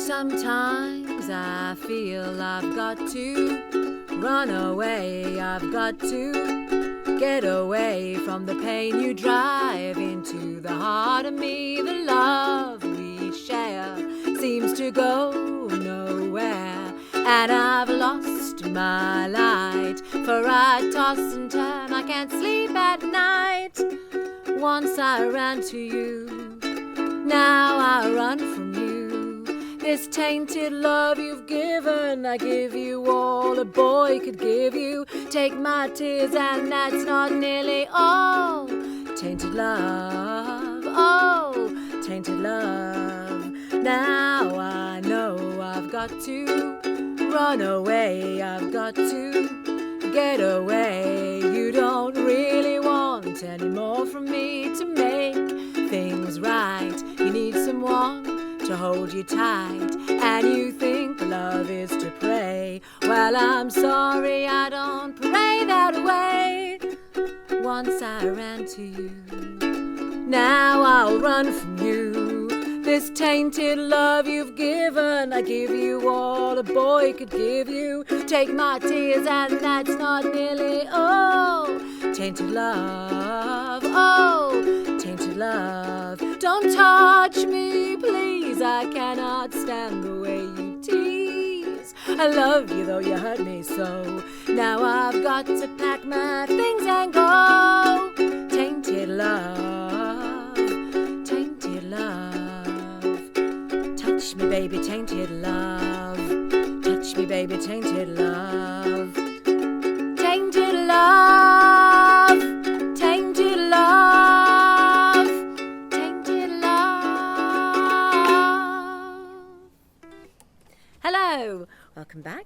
Sometimes I feel I've got to run away, I've got to get away from the pain you drive into the heart of me. The love we share seems to go nowhere, and I've lost my light, for I toss and turn, I can't sleep at night. Once I ran to you, now I run from you. This tainted love you've given, I give you all a boy could give you. Take my tears and that's not nearly all. Tainted love, oh, tainted love. Now I know I've got to run away, I've got to get away. You don't really want any more from me to make things right. You need someone to hold you tight, and you think love is to pray. Well, I'm sorry, I don't pray that way. Once I ran to you, now I'll run from you. This tainted love you've given, I give you all a boy could give you. Take my tears and that's not nearly all. Tainted love, oh, tainted love. Don't touch me, please, I cannot stand the way you tease. I love you though you hurt me so. Now I've got to pack my things and go. Tainted love, tainted love. Touch me, baby, tainted love. Touch me, baby, tainted love. Tainted love, tainted love, tainted love. Hello, welcome back.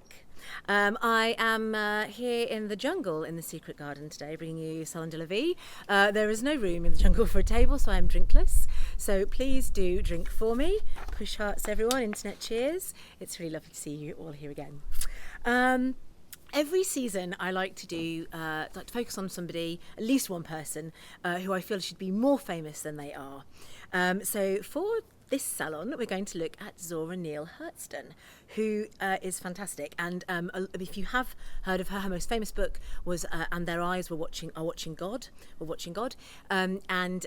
I am here in the jungle in the secret garden today, bringing you Salon de la Vie. There is no room in the jungle for a table, so I'm drinkless. So please do drink for me. Push hearts, everyone. Internet cheers. It's really lovely to see you all here again. Every season I like to focus on somebody, at least one person, who I feel should be more famous than they are. So for this salon, we're going to look at Zora Neale Hurston, who is fantastic. And if you have heard of her, her most famous book was "And Their Eyes Were Watching God." And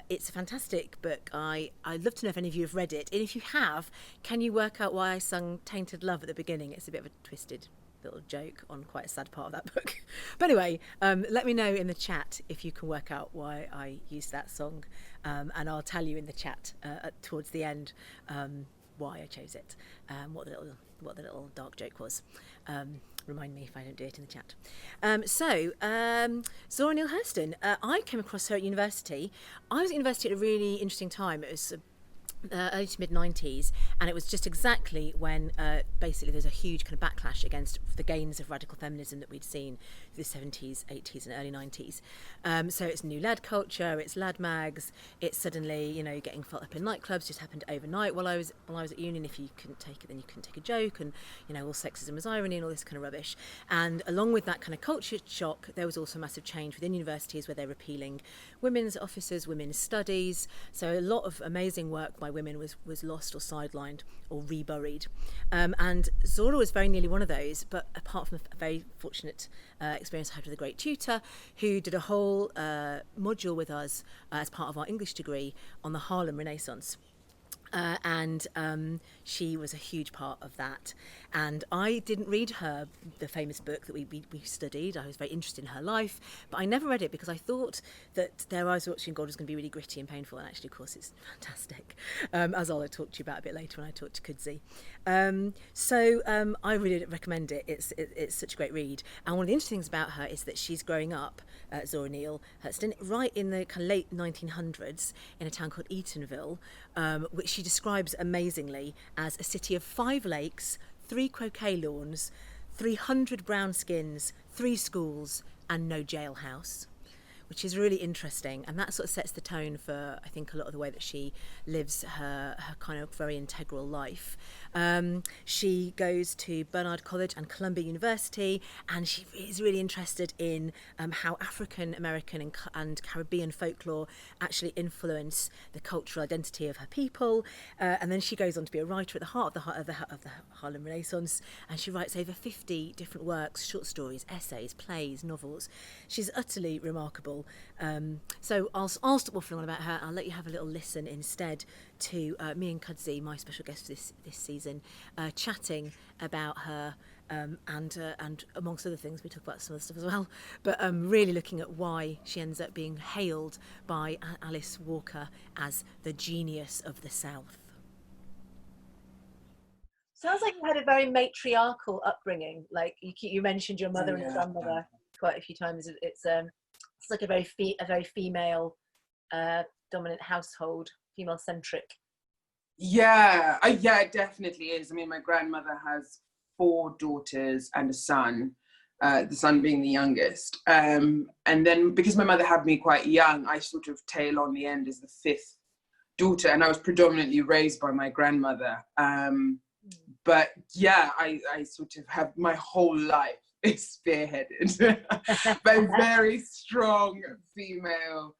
it's a fantastic book. I'd love to know if any of you have read it. And if you have, can you work out why I sung "Tainted Love" at the beginning? It's a bit of a twisted little joke on quite a sad part of that book. But anyway, let me know in the chat if you can work out why I used that song, and I'll tell you in the chat towards the end why I chose it, what the little dark joke was. Remind me if I don't do it in the chat. Zora Neale Hurston, I came across her at university. I was at university at a really interesting time. It was early to mid-90s, and it was just exactly when basically there's a huge kind of backlash against the gains of radical feminism that we'd seen through the 70s, 80s and early 90s. So it's new lad culture, it's lad mags, it's suddenly, getting felt up in nightclubs just happened overnight while I was at uni, and if you couldn't take it, then you couldn't take a joke, and all sexism was irony and all this kind of rubbish. And along with that kind of culture shock, there was also massive change within universities where they're repealing women's officers, women's studies. So a lot of amazing work by women was lost or sidelined or reburied. And Zora was very nearly one of those, but apart from a very fortunate experience I had with a great tutor who did a whole module with us as part of our English degree on the Harlem Renaissance. And she was a huge part of that. And I didn't read the famous book that we studied. I was very interested in her life, but I never read it because I thought that Their Eyes Were Watching God was going to be really gritty and painful, and actually, of course, it's fantastic, as I'll talk to you about a bit later when I talk to Kudzanayi. I really recommend it. It's such a great read. And one of the interesting things about her is that she's growing up, Zora Neale Hurston, right in the kind of late 1900s in a town called Eatonville, which she describes amazingly as a city of 5 lakes, 3 croquet lawns, 300 brown skins, 3 schools, and no jailhouse. which is really interesting, and that sort of sets the tone for, I think, a lot of the way that she lives her kind of very integral life. She goes to Barnard College and Columbia University, and she is really interested in how African American and Caribbean folklore actually influence the cultural identity of her people. And then she goes on to be a writer at the heart of the Harlem Renaissance, and she writes over 50 different works, short stories, essays, plays, novels. She's utterly remarkable. So I'll stop waffling on about her. I'll let you have a little listen instead to me and Kudzi, my special guest for this season, chatting about her, and amongst other things, we talk about some other stuff as well, but really looking at why she ends up being hailed by Alice Walker as the genius of the South. Sounds like you had a very matriarchal upbringing. Like you mentioned your mother and grandmother quite a few times. It's like a very female dominant household, female centric. Yeah, it definitely is. I mean, my grandmother has 4 daughters and a son, the son being the youngest. And then because my mother had me quite young, I sort of tail on the end as the 5th daughter, and I was predominantly raised by my grandmother. But yeah, I sort of have my whole life is spearheaded by very strong female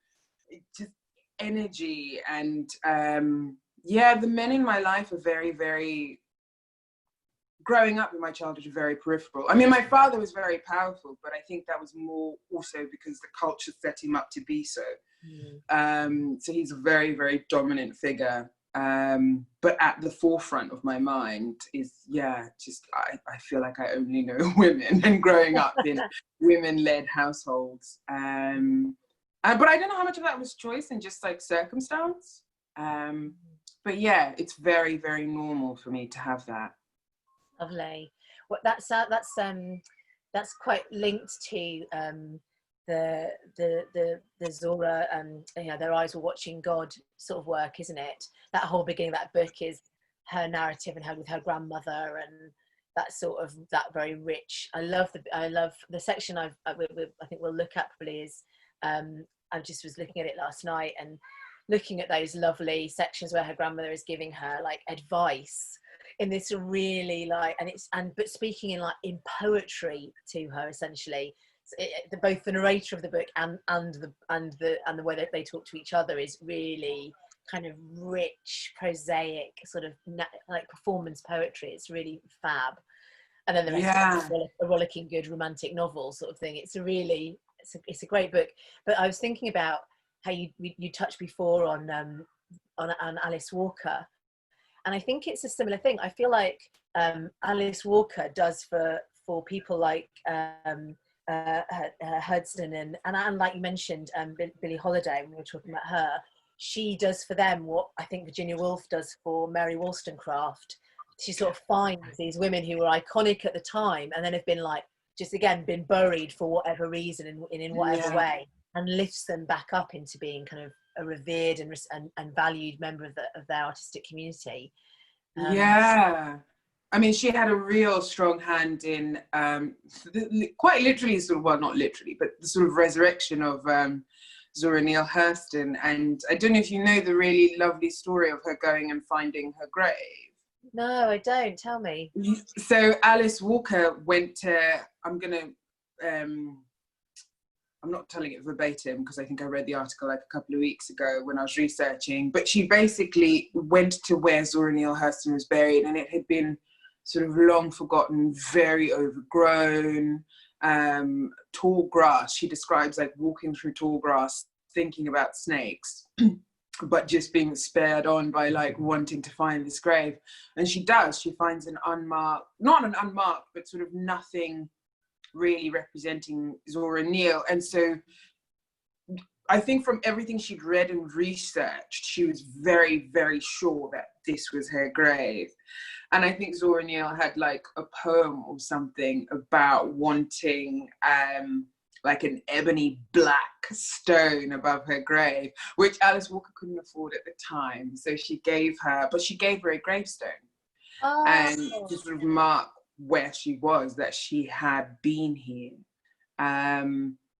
just energy. And the men in my life are very, very, growing up in my childhood, are very peripheral. I mean, my father was very powerful, but I think that was more also because the culture set him up to be so. So he's a very, very dominant figure. But at the forefront of my mind is, I feel like I only know women, and growing up in women-led households. But I don't know how much of that was choice and just like circumstance. But yeah, it's very, very normal for me to have that. Lovely. Well, that's quite linked to the Zora, Their Eyes Were Watching God sort of work, isn't it? That whole beginning of that book is her narrative and her with her grandmother, and that sort of, that very rich. I love the section I think we'll look at probably is, I just was looking at it last night and looking at those lovely sections where her grandmother is giving her like advice in this really but speaking in poetry to her essentially. Both the narrator of the book and the way that they talk to each other is really kind of rich, prosaic, sort of like performance poetry. It's really fab. And then the rest is a rollicking good romantic novel sort of thing. It's a great book. But I was thinking about how you touched before on Alice Walker, and I think it's a similar thing. I feel like Alice Walker does for people like Hertzton and like you mentioned, Billie Holiday, when we were talking about her, she does for them what I think Virginia Woolf does for Mary Wollstonecraft. She sort of finds these women who were iconic at the time and then have been been buried for whatever reason in whatever way, and lifts them back up into being kind of a revered and valued member of their artistic community. I mean, she had a real strong hand in quite literally, not literally, but the sort of resurrection of Zora Neale Hurston. And I don't know if you know the really lovely story of her going and finding her grave. No, I don't. Tell me. So Alice Walker went to, I'm not telling it verbatim because I think I read the article like a couple of weeks ago when I was researching, but she basically went to where Zora Neale Hurston was buried, and it had been sort of long forgotten, very overgrown, tall grass. She describes like walking through tall grass, thinking about snakes, but just being spared on by like wanting to find this grave. And she finds not an unmarked, but sort of nothing really representing Zora Neale. And so I think from everything she'd read and researched, she was very, very sure that this was her grave. And I think Zora Neale had like a poem or something about wanting like an ebony black stone above her grave, which Alice Walker couldn't afford at the time. So she gave her a gravestone and to sort of mark where she was, that she had been here.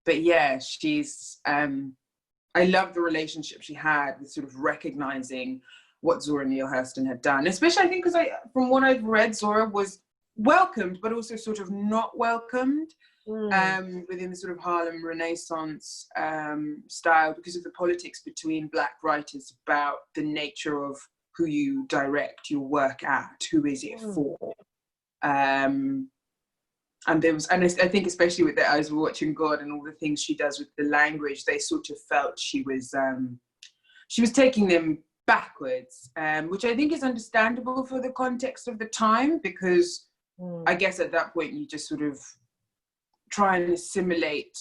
but yeah, she's, I love the relationship she had with sort of recognizing what Zora Neale Hurston had done, especially I think because from what I've read, Zora was welcomed, but also sort of not welcomed within the sort of Harlem Renaissance style, because of the politics between Black writers about the nature of who you direct your work at, who is it for. And there was, and I think especially with the Eyes Were Watching God and all the things she does with the language, they sort of felt she was taking them backwards, which I think is understandable for the context of the time, because I guess at that point you just sort of try and assimilate,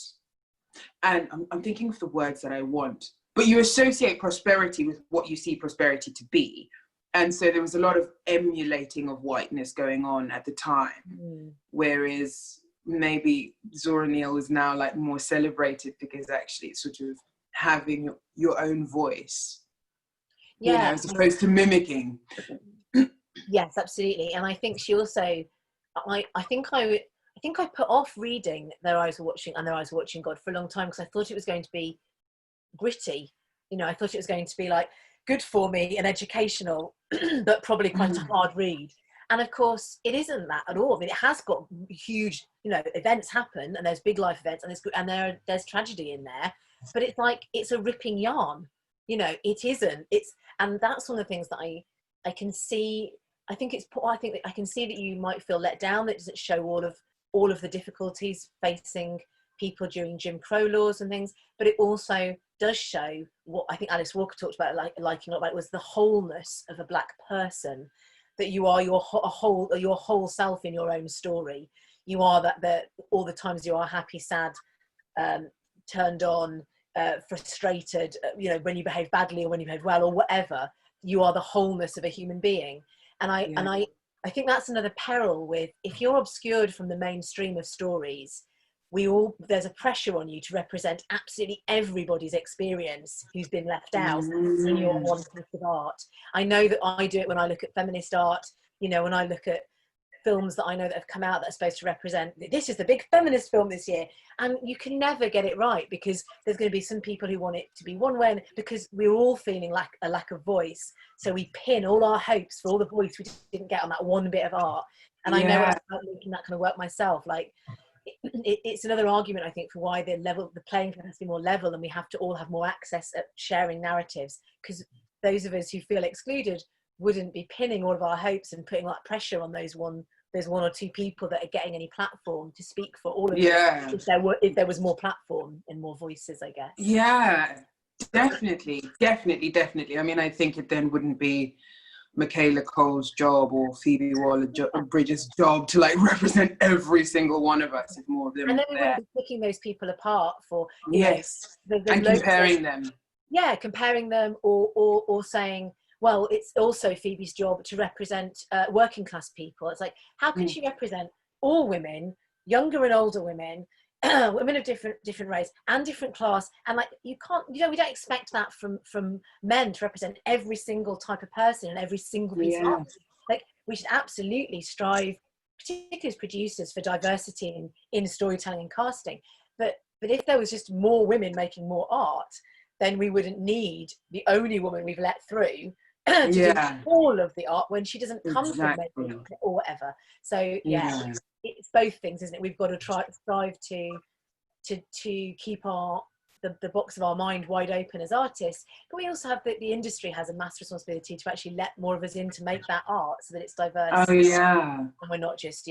and I'm thinking of the words that I want, but you associate prosperity with what you see prosperity to be. And so there was a lot of emulating of whiteness going on at the time, whereas maybe Zora Neale is now like more celebrated because actually it's sort of having your own voice, you know, as opposed to mimicking. Yes, absolutely. And I think she also, I think I put off reading Their Eyes Were Watching and Their Eyes Were Watching God for a long time, because I thought it was going to be gritty. You know, I thought it was going to be like good for me and educational, but probably quite a hard read. And of course, it isn't that at all. I mean, it has got huge, you know, events happen, and there's big life events, and there's tragedy in there. But it's like, it's a ripping yarn. You know, it isn't. And that's one of the things that I can see. I think that I can see that you might feel let down that it doesn't show all of the difficulties facing people during Jim Crow laws and things, but it also does show what I think Alice Walker talked about, liking a lot about, was the wholeness of a Black person, that you are your whole self in your own story. You are that all the times you are happy, sad, turned on, frustrated, you know, when you behave badly or when you behave well or whatever, you are the wholeness of a human being. And I think that's another peril with, if you're obscured from the mainstream of stories, there's a pressure on you to represent absolutely everybody's experience who's been left out in your one piece of art. I know that I do it when I look at feminist art, you know, when I look at films that I know that have come out that are supposed to represent, this is the big feminist film this year, and you can never get it right, because there's going to be some people who want it to be one way, and because we're all feeling a lack of voice, so we pin all our hopes for all the voice we didn't get on that one bit of art. And I know I'm making that kind of work myself. Like, it's another argument, I think, for why the playing field has to be more level, and we have to all have more access at sharing narratives, because those of us who feel excluded wouldn't be pinning all of our hopes and putting like pressure on those one or two people that are getting any platform to speak for all of us, if there was more platform and more voices, I guess. Yeah, definitely. I mean, I think it then wouldn't be Michaela Cole's job or Phoebe Waller-Bridges' job to like represent every single one of us if more of them. And then we wouldn't be picking those people apart for and comparing them. Yeah, comparing them, or saying, well, it's also Phoebe's job to represent working class people. It's like, how can she represent all women, younger and older women, women of different race and different class? And like, you can't, you know, we don't expect that from men to represent every single type of person and every single piece of art. Like, we should absolutely strive, particularly as producers, for diversity in storytelling and casting. But if there was just more women making more art, then we wouldn't need the only woman we've let through to do all of the art when she doesn't come from making or whatever. So it's both things, isn't it? We've got to strive to keep the box of our mind wide open as artists, but we also have the industry has a mass responsibility to actually let more of us in to make that art so that it's diverse. And we're not just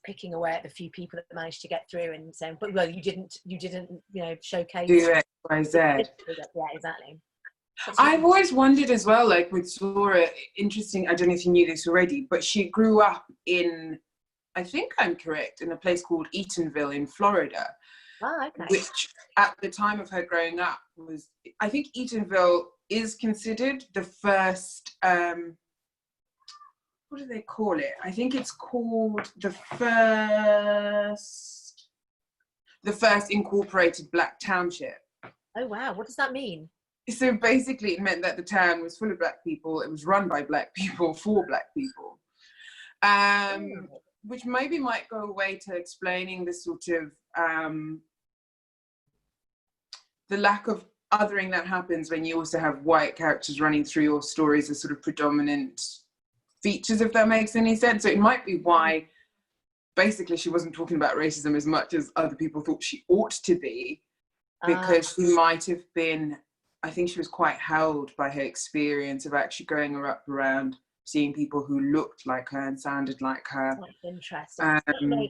picking away at the few people that managed to get through and saying, but well, you didn't showcase do X, Y, Z. Yeah, exactly. I've always wondered as well, like with Zora, interesting, I don't know if you knew this already, but she grew up in, I think I'm correct, in a place called Eatonville in Florida. Oh, okay. Which at the time of her growing up was, I think Eatonville is considered the first, what do they call it? I think it's called the first incorporated Black township. Oh, wow. What does that mean? So basically it meant that the town was full of Black people. It was run by Black people for Black people. Which maybe might go away to explaining the sort of the lack of othering that happens when you also have white characters running through your stories as sort of predominant features, if that makes any sense. So it might be why basically she wasn't talking about racism as much as other people thought she ought to be, because she might have been, I think she was quite held by her experience of actually growing up around seeing people who looked like her and sounded like her. That's interesting.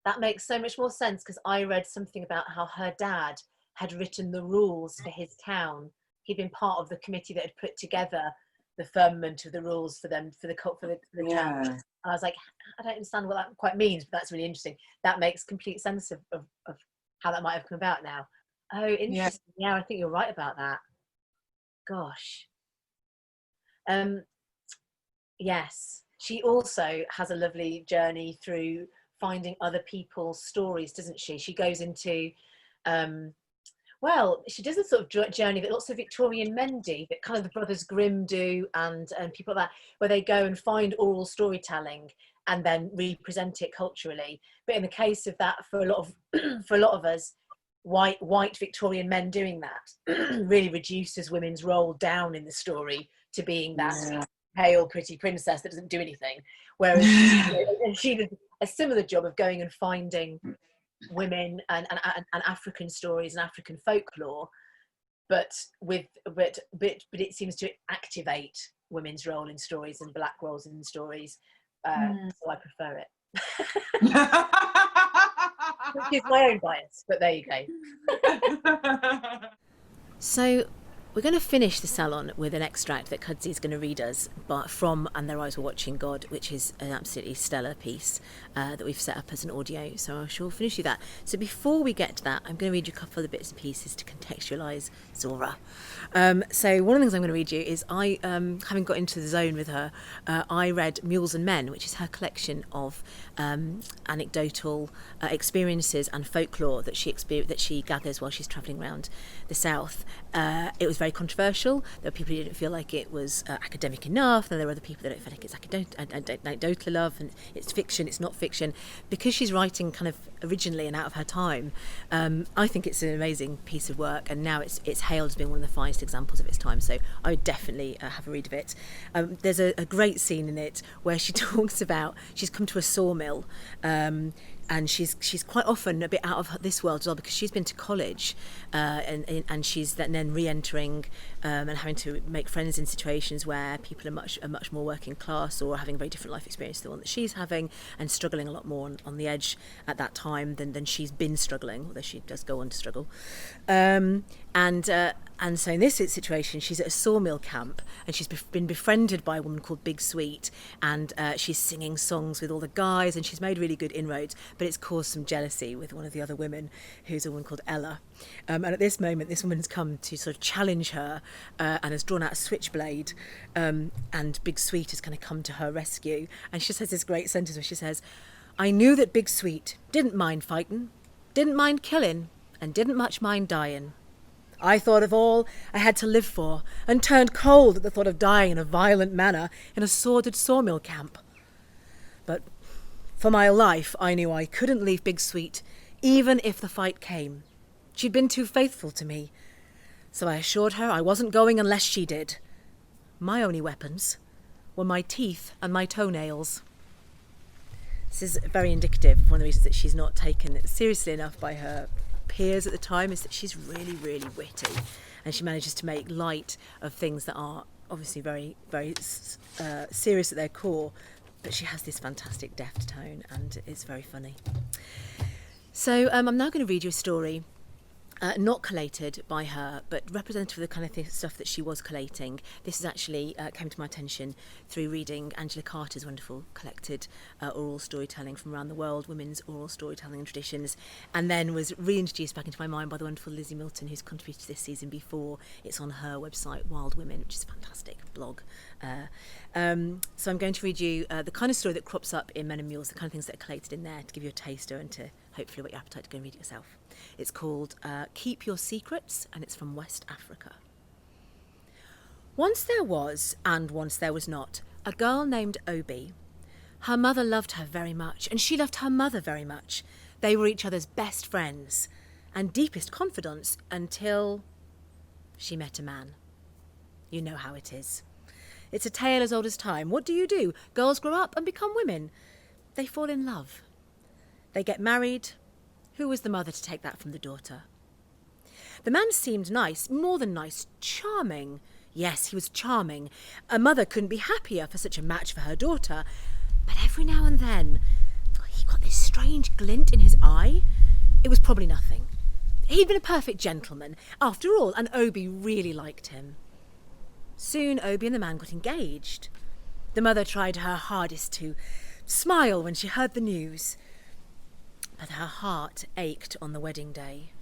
That makes so much more sense, because I read something about how her dad had written the rules for his town. He'd been part of the committee that had put together the firmament of the rules for them, for the town. And I was like, I don't understand what that quite means, but that's really interesting. That makes complete sense of how that might have come about now. Oh, interesting. Yeah, I think you're right about that. Gosh. Yes. She also has a lovely journey through finding other people's stories, doesn't she? She goes into, she does a sort of journey that lots of Victorian men do, that kind of the Brothers Grimm do, and people like that, where they go and find oral storytelling and then represent it culturally. But in the case of that, for a lot of us, white Victorian men doing that really reduces women's role down in the story to being that pale, pretty princess that doesn't do anything. Whereas she did a similar job of going and finding women and African stories and African folklore, but it seems to activate women's role in stories and black roles in stories. So I prefer it. Which is my own bias, but there you go. So we're going to finish the Salon with an extract that Kudzy's going to read us from And Their Eyes Were Watching God, which is an absolutely stellar piece that we've set up as an audio. So I shall finish you that. So before we get to that, I'm going to read you a couple of the bits and pieces to contextualise Zora. So one of the things I'm going to read you is having got into the zone with her, I read Mules and Men, which is her collection of anecdotal experiences and folklore that she gathers while she's travelling around the South. It was very controversial. There were people who didn't feel like it was academic enough, and there were other people that don't feel like it's anecdotal enough, and it's fiction, it's not fiction. Because she's writing kind of originally and out of her time, I think it's an amazing piece of work, and now it's hailed as being one of the finest examples of its time, so I would definitely have a read of it. There's a great scene in it where she talks about, she's come to a sawmill, and she's quite often a bit out of this world as well, because she's been to college and she's then re-entering and having to make friends in situations where people are much more working class or having a very different life experience to the one that she's having, and struggling a lot more on the edge at that time than she's been struggling, although she does go on to struggle. And so in this situation, she's at a sawmill camp, and she's been befriended by a woman called Big Sweet, and she's singing songs with all the guys, and she's made really good inroads, but it's caused some jealousy with one of the other women, who's a woman called Ella. And at this moment, this woman's come to sort of challenge her and has drawn out a switchblade, and Big Sweet has kind of come to her rescue. And she says this great sentence where she says, "I knew that Big Sweet didn't mind fighting, didn't mind killing, and didn't much mind dying. I thought of all I had to live for, and turned cold at the thought of dying in a violent manner in a sordid sawmill camp. But for my life, I knew I couldn't leave Big Sweet, even if the fight came. She'd been too faithful to me. So I assured her I wasn't going unless she did. My only weapons were my teeth and my toenails." This is very indicative of one of the reasons that she's not taken seriously enough by her peers at the time, is that she's really, really witty, and she manages to make light of things that are obviously very, very serious at their core, but she has this fantastic deft tone, and it's very funny. So I'm now going to read you a story not collated by her, but representative of the kind of stuff that she was collating. This is actually came to my attention through reading Angela Carter's wonderful collected oral storytelling from around the world, women's oral storytelling and traditions, and then was reintroduced back into my mind by the wonderful Lizzie Milton, who's contributed to this season before. It's on her website, Wild Women, which is a fantastic blog. So I'm going to read you the kind of story that crops up in Men and Mules, the kind of things that are collated in there, to give you a taster and to hopefully whet your appetite to go and read it yourself. It's called Keep Your Secrets, and it's from West Africa. Once there was, and once there was not, a girl named Obi. Her mother loved her very much, and she loved her mother very much. They were each other's best friends. and deepest confidants until she met a man. You know how it is. It's a tale as old as time. What do? Girls grow up and become women. They fall in love. They get married. Who was the mother to take that from the daughter? The man seemed nice, more than nice, charming. Yes, he was charming. A mother couldn't be happier for such a match for her daughter. But every now and then, he got this strange glint in his eye. It was probably nothing. He'd been a perfect gentleman, after all, and Obi really liked him. Soon, Obi and the man got engaged. The mother tried her hardest to smile when she heard the news, but her heart ached on the wedding day.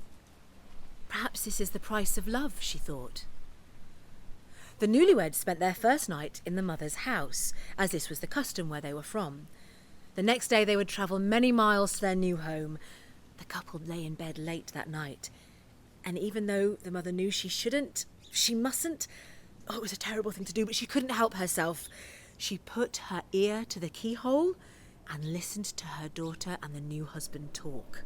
Perhaps this is the price of love, she thought. The newlyweds spent their first night in the mother's house, as this was the custom where they were from. The next day they would travel many miles to their new home. The couple lay in bed late that night, and even though the mother knew she shouldn't, she mustn't, it was a terrible thing to do, but she couldn't help herself. She put her ear to the keyhole and listened to her daughter and the new husband talk.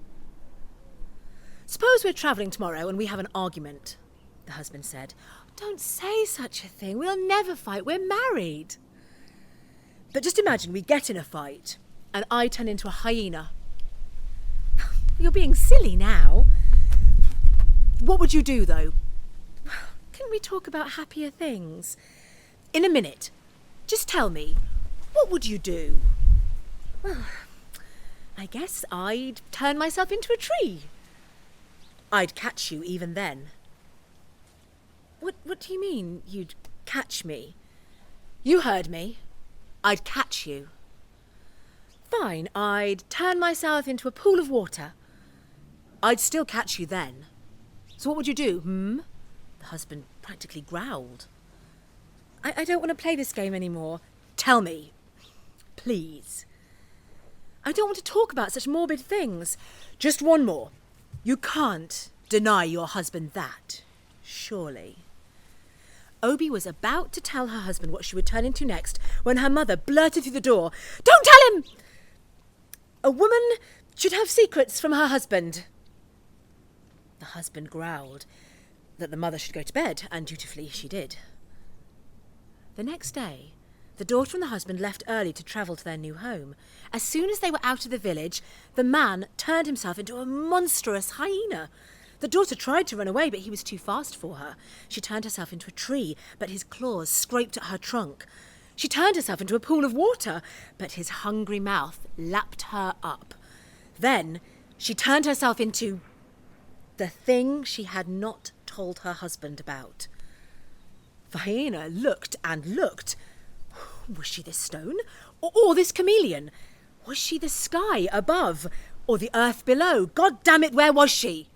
"Suppose we're travelling tomorrow and we have an argument," the husband said. "Don't say such a thing. We'll never fight. We're married." "But just imagine we get in a fight and I turn into a hyena." "You're being silly now." "What would you do, though?" "Can we talk about happier things?" "In a minute. Just tell me, what would you do?" "Well, I guess I'd turn myself into a tree." "I'd catch you even then." What do you mean, you'd catch me?" "You heard me. I'd catch you." "Fine, I'd turn myself into a pool of water." "I'd still catch you then." "So what would you do, The husband practically growled. I don't want to play this game anymore." "Tell me, please." "I don't want to talk about such morbid things." "Just one more. You can't deny your husband that, surely." Obi was about to tell her husband what she would turn into next when her mother blurted through the door, "Don't tell him! A woman should have secrets from her husband." The husband growled that the mother should go to bed, and dutifully she did. The next day, the daughter and the husband left early to travel to their new home. As soon as they were out of the village, the man turned himself into a monstrous hyena. The daughter tried to run away, but he was too fast for her. She turned herself into a tree, but his claws scraped at her trunk. She turned herself into a pool of water, but his hungry mouth lapped her up. Then she turned herself into the thing she had not told her husband about. The hyena looked and looked. Was she this stone? Or this chameleon? Was she the sky above? Or the earth below? God damn it, where was she?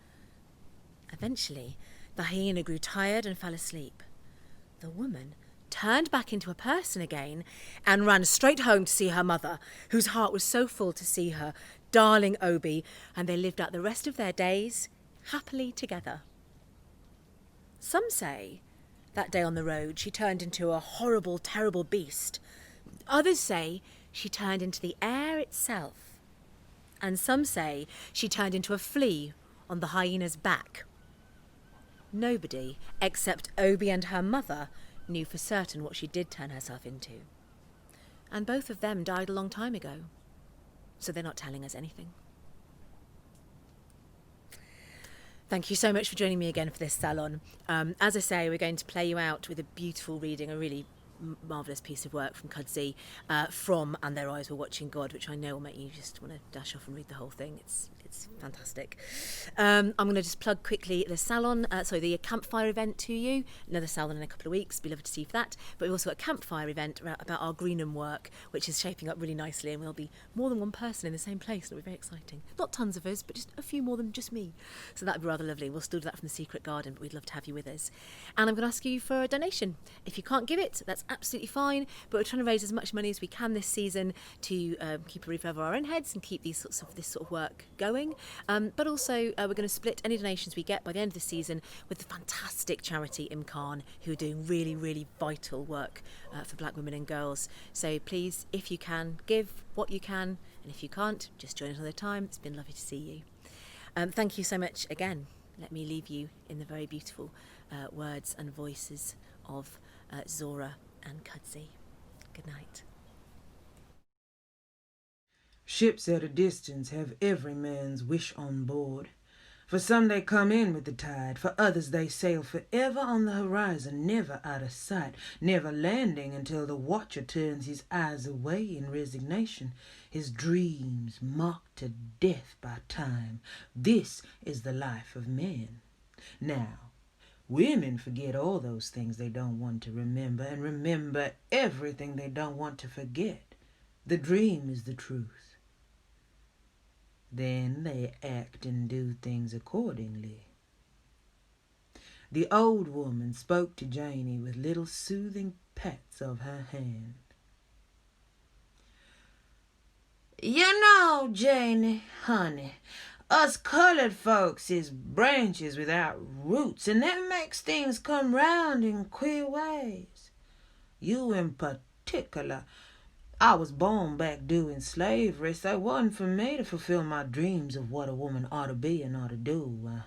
Eventually, the hyena grew tired and fell asleep. The woman turned back into a person again and ran straight home to see her mother, whose heart was so full to see her darling Obi, and they lived out the rest of their days happily together. Some say that day on the road she turned into a horrible, terrible beast. Others say she turned into the air itself. And some say she turned into a flea on the hyena's back. Nobody, except Obi and her mother, knew for certain what she did turn herself into. And both of them died a long time ago, so they're not telling us anything. Thank you so much for joining me again for this salon. As I say, we're going to play you out with a beautiful reading, a really marvellous piece of work from Kudzanayi from And Their Eyes Were Watching God, which I know will make you just want to dash off and read the whole thing. It's fantastic. I'm going to just plug quickly the salon, the campfire event to you. Another salon in a couple of weeks. Be lovely to see you for that. But we've also got a campfire event about our Greenham work, which is shaping up really nicely, and we'll be more than one person in the same place. It'll be very exciting. Not tons of us, but just a few more than just me. So that'd be rather lovely. We'll still do that from the secret garden, but we'd love to have you with us. And I'm going to ask you for a donation. If you can't give it, that's absolutely fine. But we're trying to raise as much money as we can this season to keep a roof over our own heads and keep this sort of work going. But also, we're going to split any donations we get by the end of the season with the fantastic charity Imkan, who are doing really, really vital work for black women and girls. So please, if you can, give what you can. And if you can't, just join us another time. It's been lovely to see you. Thank you so much again. Let me leave you in the very beautiful words and voices of Zora and Kudzi. Good night. Ships at a distance have every man's wish on board. For some they come in with the tide, for others they sail forever on the horizon, never out of sight, never landing until the watcher turns his eyes away in resignation, his dreams mocked to death by time. This is the life of men. Now, women forget all those things they don't want to remember, and remember everything they don't want to forget. The dream is the truth. Then they act and do things accordingly. The old woman spoke to Janey with little soothing pats of her hand. You know, Janey, honey, us colored folks is branches without roots, and that makes things come round in queer ways. You in particular. I was born back during slavery, so it wasn't for me to fulfill my dreams of what a woman ought to be and ought to do.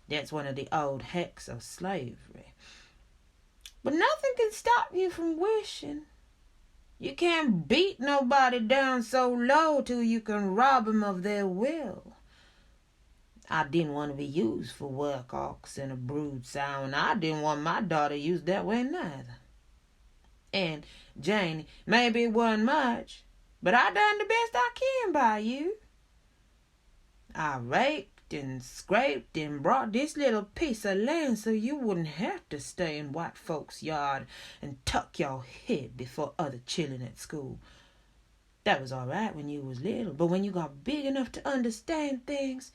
That's one of the old hacks of slavery. But nothing can stop you from wishing. You can't beat nobody down so low till you can rob them of their will. I didn't want to be used for work ox and a brood sow, and I didn't want my daughter used that way neither. And, Janie, maybe it wasn't much, but I done the best I can by you. I raked and scraped and brought this little piece of land so you wouldn't have to stay in white folks' yard and tuck your head before other children at school. That was all right when you was little, but when you got big enough to understand things,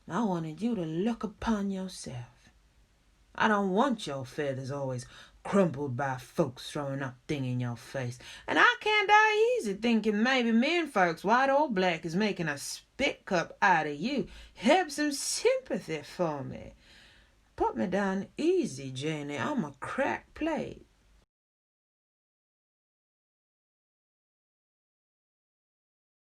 I wanted you to look upon yourself. I don't want your feathers always crumpled by folks throwing up thing in your face. And I can't die easy thinking maybe men folks, white or black, is making a spit cup out of you. Have some sympathy for me. Put me down easy, Janie. I'm a cracked plate.